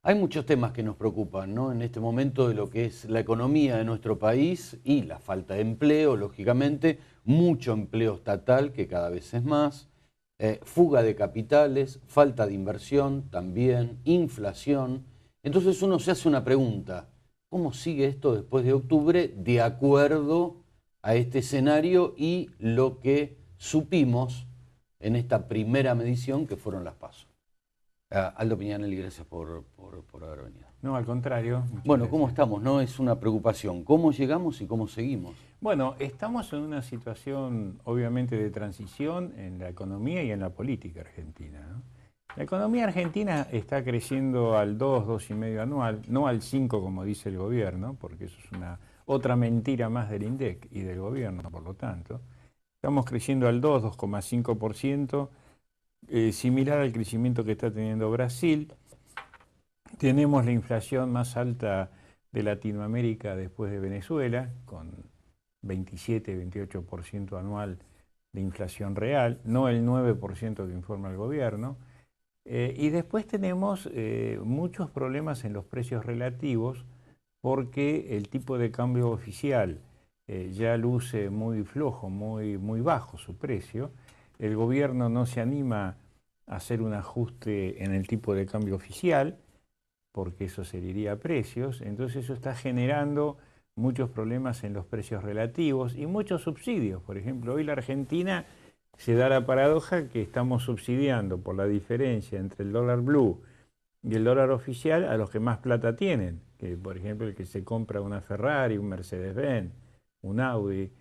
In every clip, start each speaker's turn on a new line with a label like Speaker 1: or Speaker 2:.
Speaker 1: Hay muchos temas que nos preocupan, ¿no? En este momento de lo que es la economía de nuestro país y la falta de empleo, lógicamente, mucho empleo estatal, que cada vez es más, fuga de capitales, falta de inversión también, inflación. Entonces uno se hace una pregunta: ¿cómo sigue esto después de octubre de acuerdo a este escenario y lo que supimos en esta primera medición que fueron las PASO? Aldo Piñanelli, gracias por haber venido.
Speaker 2: No, al contrario.
Speaker 1: Bueno, ¿cómo estamos? ¿No? Es una preocupación. ¿Cómo llegamos y cómo seguimos?
Speaker 2: Bueno, estamos en una situación obviamente de transición en la economía y en la política argentina, ¿no? La economía argentina está creciendo al 2, 2,5 anual, no al 5 como dice el gobierno, porque eso es una otra mentira más del INDEC y del gobierno, por lo tanto. Estamos creciendo al 2, 2,5%, similar al crecimiento que está teniendo Brasil. Tenemos la inflación más alta de Latinoamérica después de Venezuela, con 27, 28% anual de inflación real, no el 9% que informa el gobierno. Y después tenemos muchos problemas en los precios relativos, porque el tipo de cambio oficial ya luce muy flojo, muy bajo su precio. El gobierno no se anima a hacer un ajuste en el tipo de cambio oficial, porque eso se iría a precios. Entonces eso está generando muchos problemas en los precios relativos y muchos subsidios. Por ejemplo, hoy la Argentina se da la paradoja que estamos subsidiando por la diferencia entre el dólar blue y el dólar oficial a los que más plata tienen, que por ejemplo el que se compra una Ferrari, un Mercedes-Benz, un Audi,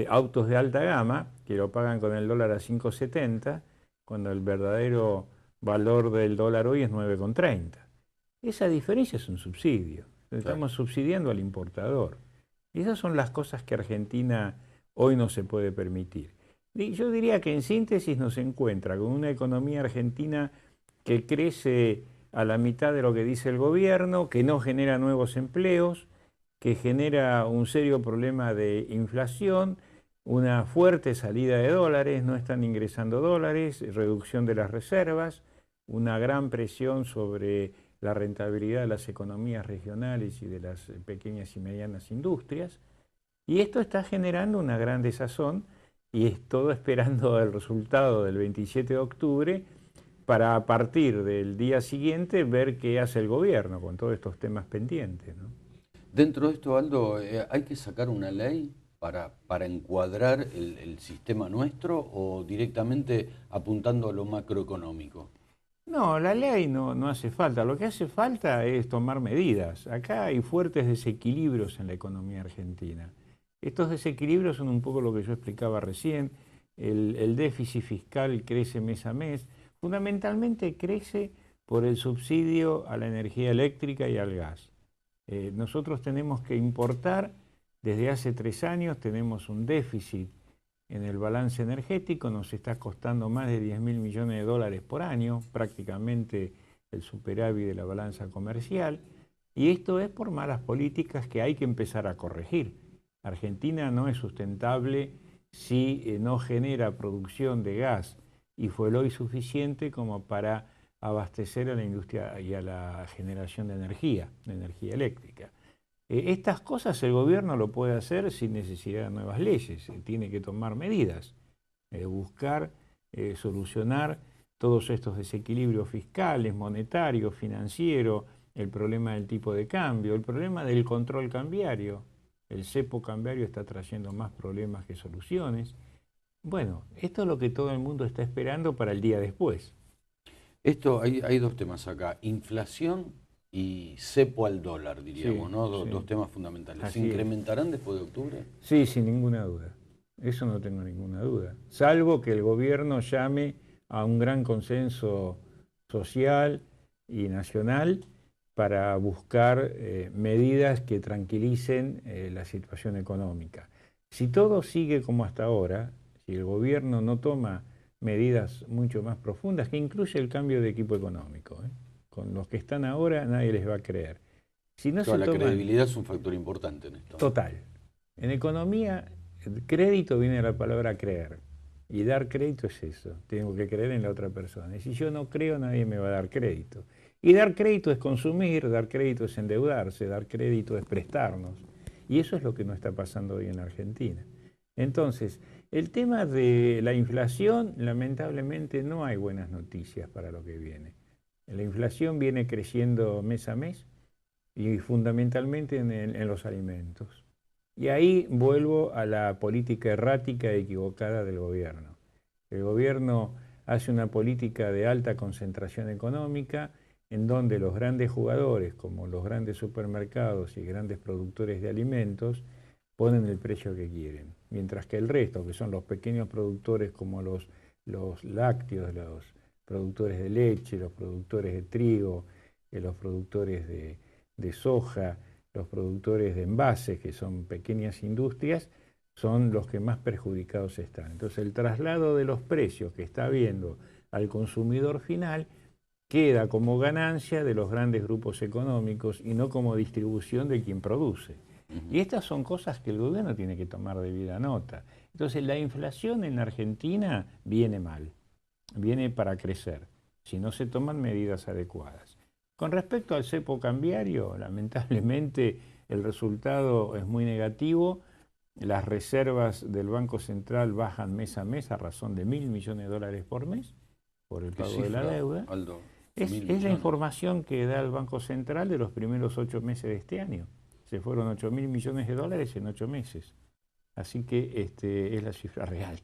Speaker 2: autos de alta gama que lo pagan con el dólar a 5,70, cuando el verdadero valor del dólar hoy es 9,30. Esa diferencia es un subsidio. Estamos subsidiando al importador. Y esas son las cosas que Argentina hoy no se puede permitir. Y yo diría que en síntesis nos encuentra con una economía argentina que crece a la mitad de lo que dice el gobierno, que no genera nuevos empleos, que genera un serio problema de inflación, una fuerte salida de dólares, no están ingresando dólares, reducción de las reservas, una gran presión sobre la rentabilidad de las economías regionales y de las pequeñas y medianas industrias. Y esto está generando una gran desazón y es todo esperando el resultado del 27 de octubre para a partir del día siguiente ver qué hace el gobierno con todos estos temas pendientes, ¿no?
Speaker 1: Dentro de esto, Aldo, ¿hay que sacar una ley para encuadrar el sistema nuestro o directamente apuntando a lo macroeconómico?
Speaker 2: No, la ley no hace falta. Lo que hace falta es tomar medidas. Acá hay fuertes desequilibrios en la economía argentina. Estos desequilibrios son un poco lo que yo explicaba recién. El déficit fiscal crece mes a mes. Fundamentalmente crece por el subsidio a la energía eléctrica y al gas. Nosotros tenemos que importar, desde hace 3 años tenemos un déficit en el balance energético, nos está costando más de 10.000 millones de dólares por año, prácticamente el superávit de la balanza comercial, y esto es por malas políticas que hay que empezar a corregir. Argentina no es sustentable si no genera producción de gas y fueloil suficiente como para abastecer a la industria y a la generación de energía eléctrica. Estas cosas el gobierno lo puede hacer sin necesidad de nuevas leyes, tiene que tomar medidas, buscar solucionar todos estos desequilibrios fiscales, monetarios, financieros, el problema del tipo de cambio, el problema del control cambiario. El cepo cambiario está trayendo más problemas que soluciones. Bueno, esto es lo que todo el mundo está esperando para el día después.
Speaker 1: Esto, hay dos temas acá: inflación y cepo al dólar, diríamos,
Speaker 2: Sí,
Speaker 1: ¿no?
Speaker 2: sí.
Speaker 1: Dos temas fundamentales. ¿Se
Speaker 2: Así es.
Speaker 1: incrementarán después de octubre?
Speaker 2: Sí, sin ninguna duda. Eso no tengo ninguna duda. Salvo que el gobierno llame a un gran consenso social y nacional para buscar medidas que tranquilicen la situación económica. Si todo sigue como hasta ahora, si el gobierno no toma medidas mucho más profundas, que incluye el cambio de equipo económico, con los que están ahora nadie les va a creer. Si no
Speaker 1: Claro,
Speaker 2: se
Speaker 1: la
Speaker 2: toman...
Speaker 1: credibilidad es un factor importante en esto.
Speaker 2: Total. En economía, crédito viene de la palabra creer. Y dar crédito es eso, tengo que creer en la otra persona. Y si yo no creo, nadie me va a dar crédito. Y dar crédito es consumir, dar crédito es endeudarse, dar crédito es prestarnos. Y eso es lo que no está pasando hoy en Argentina. Entonces, el tema de la inflación, lamentablemente no hay buenas noticias para lo que viene. La inflación viene creciendo mes a mes y fundamentalmente en los alimentos. Y ahí vuelvo a la política errática e equivocada del gobierno. El gobierno hace una política de alta concentración económica en donde los grandes jugadores, como los grandes supermercados y grandes productores de alimentos, ponen el precio que quieren. Mientras que el resto, que son los pequeños productores como los lácteos, los productores de leche, los productores de trigo, los productores de soja, los productores de envases, que son pequeñas industrias, son los que más perjudicados están. Entonces el traslado de los precios que está habiendo al consumidor final queda como ganancia de los grandes grupos económicos y no como distribución de quien produce. Y estas son cosas que el gobierno tiene que tomar debida nota. Entonces la inflación en Argentina viene mal, viene para crecer, si no se toman medidas adecuadas. Con respecto al cepo cambiario, lamentablemente el resultado es muy negativo. Las reservas del Banco Central bajan mes a mes a razón de $1.000 millones por mes por el pago de la deuda.
Speaker 1: Aldo,
Speaker 2: es la información que da el Banco Central de los primeros 8 meses de este año. Se fueron $8.000 millones en 8 meses. Así que es la cifra real.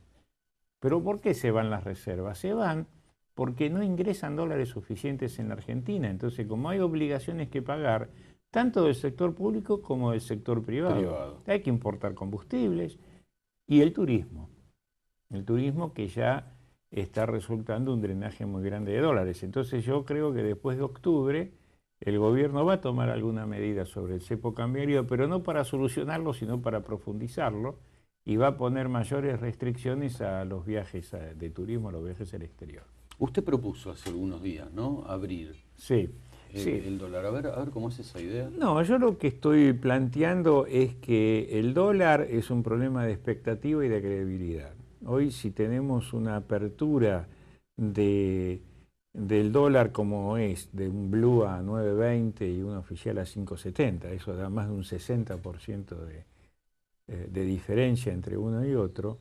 Speaker 2: ¿Pero por qué se van las reservas? Se van porque no ingresan dólares suficientes en la Argentina. Entonces, como hay obligaciones que pagar, tanto del sector público como del sector privado. Hay que importar combustibles y el turismo. El turismo que ya está resultando un drenaje muy grande de dólares. Entonces yo creo que después de octubre el gobierno va a tomar alguna medida sobre el cepo cambiario, pero no para solucionarlo, sino para profundizarlo, y va a poner mayores restricciones a los viajes de turismo, a los viajes al exterior.
Speaker 1: Usted propuso hace algunos días, ¿no? Abrir el dólar. A ver cómo es esa idea.
Speaker 2: No, yo lo que estoy planteando es que el dólar es un problema de expectativa y de credibilidad. Hoy si tenemos una apertura del dólar como es, de un blue a 9.20 y un oficial a 5.70, eso da más de un 60% de diferencia entre uno y otro.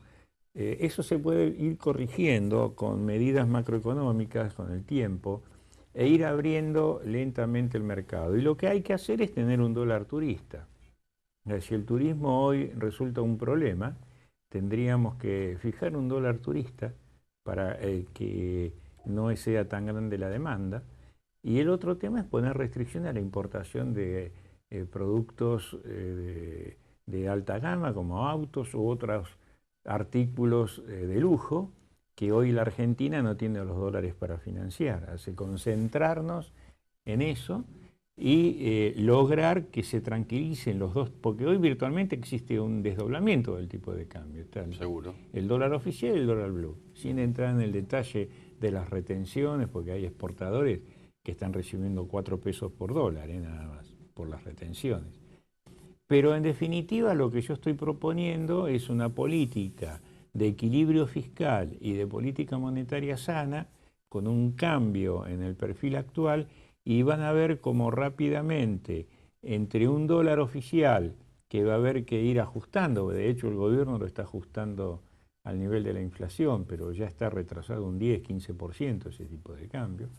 Speaker 2: Eso se puede ir corrigiendo con medidas macroeconómicas, con el tiempo, e ir abriendo lentamente el mercado. Y lo que hay que hacer es tener un dólar turista. Si el turismo hoy resulta un problema, tendríamos que fijar un dólar turista para que no sea tan grande la demanda. Y el otro tema es poner restricciones a la importación de productos de alta gama, como autos u otros artículos de lujo, que hoy la Argentina no tiene los dólares para financiar. Hace concentrarnos en eso y lograr que se tranquilicen los dos, porque hoy virtualmente existe un desdoblamiento del tipo de cambio. Está
Speaker 1: seguro.
Speaker 2: El dólar oficial y el dólar blue, sin entrar en el detalle de las retenciones, porque hay exportadores que están recibiendo 4 pesos por dólar, nada más, por las retenciones. Pero en definitiva lo que yo estoy proponiendo es una política de equilibrio fiscal y de política monetaria sana, con un cambio en el perfil actual, y van a ver cómo rápidamente, entre un dólar oficial que va a haber que ir ajustando, de hecho el gobierno lo está ajustando al nivel de la inflación, pero ya está retrasado un 10-15% ese tipo de cambio,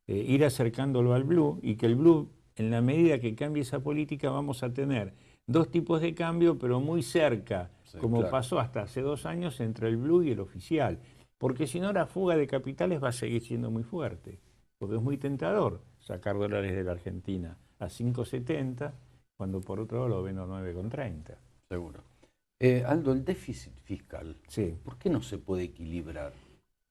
Speaker 2: ir acercándolo al blue, y que el blue, en la medida que cambie esa política, vamos a tener 2 tipos de cambio, pero muy cerca, como claro, pasó hasta hace 2 años entre el blue y el oficial. Porque si no, la fuga de capitales va a seguir siendo muy fuerte. Porque es muy tentador sacar dólares de la Argentina a 5.70, cuando por otro lado lo ven a 9.30.
Speaker 1: Seguro. Aldo, el déficit fiscal,
Speaker 2: sí,
Speaker 1: ¿por qué no se puede equilibrar?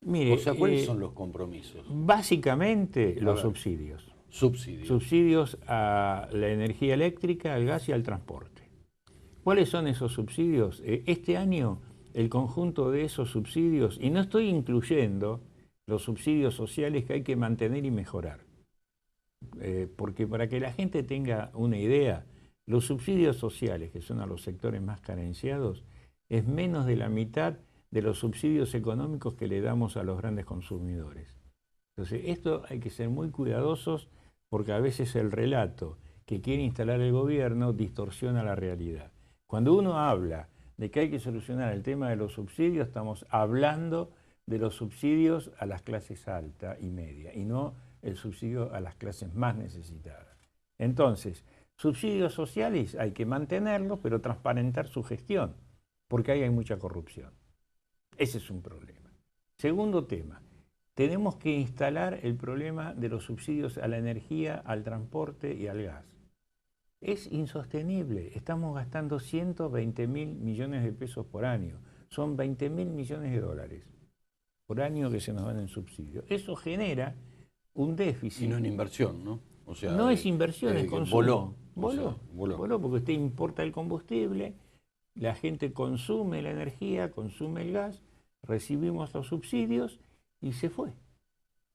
Speaker 2: Mire,
Speaker 1: o sea, ¿cuáles son los compromisos?
Speaker 2: Básicamente los subsidios. Subsidios a la energía eléctrica, al gas y al transporte. ¿Cuáles son esos subsidios? Este año el conjunto de esos subsidios, y no estoy incluyendo los subsidios sociales que hay que mantener y mejorar, porque para que la gente tenga una idea, los subsidios sociales, que son a los sectores más carenciados, es menos de la mitad de los subsidios económicos que le damos a los grandes consumidores. Entonces, esto hay que ser muy cuidadosos porque a veces el relato que quiere instalar el gobierno distorsiona la realidad. Cuando uno habla de que hay que solucionar el tema de los subsidios, estamos hablando de los subsidios a las clases alta y media y no el subsidio a las clases más necesitadas. Entonces, subsidios sociales hay que mantenerlos, pero transparentar su gestión, porque ahí hay mucha corrupción. Ese es un problema. Segundo tema, tenemos que instalar el problema de los subsidios a la energía, al transporte y al gas. Es insostenible. Estamos gastando 120.000 millones de pesos por año. Son 20.000 millones de dólares por año que se nos van en subsidios. Eso genera un déficit.
Speaker 1: Y no en inversión, ¿no? O sea,
Speaker 2: no es inversión, es consumo. Voló porque usted importa el combustible, la gente consume la energía, consume el gas, recibimos los subsidios y se fue.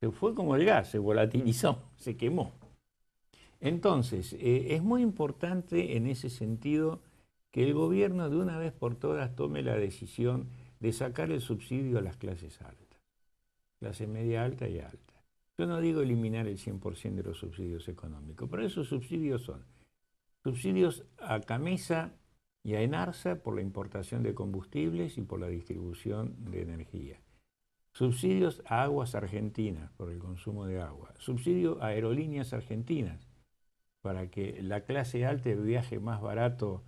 Speaker 2: Se fue como el gas, se volatilizó, se quemó. Entonces, es muy importante en ese sentido que el gobierno de una vez por todas tome la decisión de sacar el subsidio a las clases altas, clase media alta y alta. Yo no digo eliminar el 100% de los subsidios económicos, pero esos subsidios son subsidios a Camesa y a Enarsa por la importación de combustibles y por la distribución de energía. Subsidios a Aguas Argentinas por el consumo de agua. Subsidio a Aerolíneas Argentinas para que la clase alta viaje más barato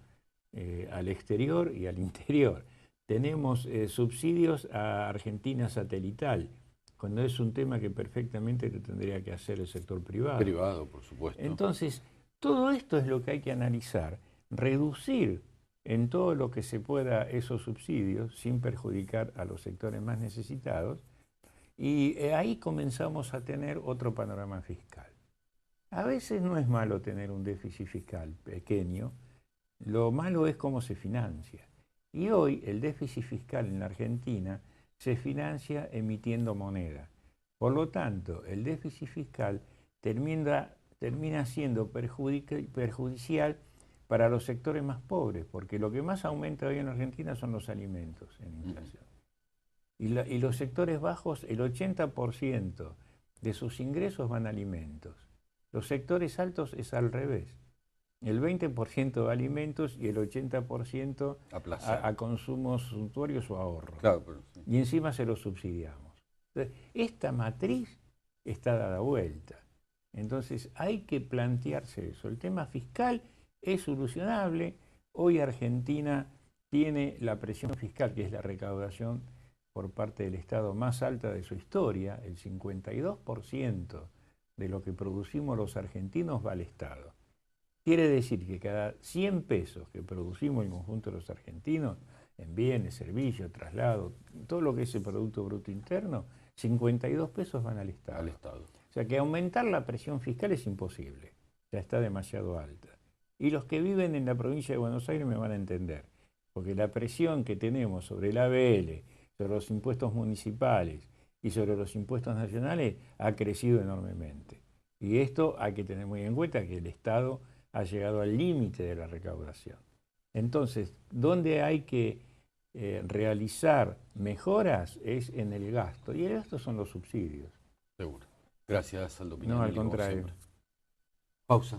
Speaker 2: al exterior y al interior. Tenemos subsidios a Argentina Satelital, cuando es un tema que perfectamente tendría que hacer el sector privado.
Speaker 1: Privado, por supuesto.
Speaker 2: Entonces, todo esto es lo que hay que analizar, reducir en todo lo que se pueda esos subsidios sin perjudicar a los sectores más necesitados, y ahí comenzamos a tener otro panorama fiscal. A veces no es malo tener un déficit fiscal pequeño, lo malo es cómo se financia. Y hoy el déficit fiscal en la Argentina se financia emitiendo moneda. Por lo tanto, el déficit fiscal termina siendo perjudicial para los sectores más pobres, porque lo que más aumenta hoy en Argentina son los alimentos en inflación. Y los sectores bajos, el 80% de sus ingresos van a alimentos. Los sectores altos es al revés. El 20% va a alimentos y el 80% a consumos suntuarios o ahorros.
Speaker 1: Claro, pero sí.
Speaker 2: Y encima se los subsidiamos. Entonces, esta matriz está dada vuelta. Entonces hay que plantearse eso. El tema fiscal es solucionable. Hoy Argentina tiene la presión fiscal, que es la recaudación por parte del Estado más alta de su historia. El 52% de lo que producimos los argentinos va al Estado. Quiere decir que cada 100 pesos que producimos el conjunto de los argentinos, en bienes, servicios, traslado, todo lo que es el Producto Bruto Interno, 52 pesos van al Estado. O sea que aumentar la presión fiscal es imposible, ya está demasiado alta. Y los que viven en la provincia de Buenos Aires me van a entender, porque la presión que tenemos sobre el ABL, sobre los impuestos municipales y sobre los impuestos nacionales ha crecido enormemente. Y esto hay que tener muy en cuenta que el Estado ha llegado al límite de la recaudación. Entonces, ¿dónde hay que realizar mejoras? Es en el gasto. Y el gasto son los subsidios.
Speaker 1: Seguro. Gracias, Aldo Pinelli.
Speaker 2: No, al contrario.
Speaker 1: Pausa.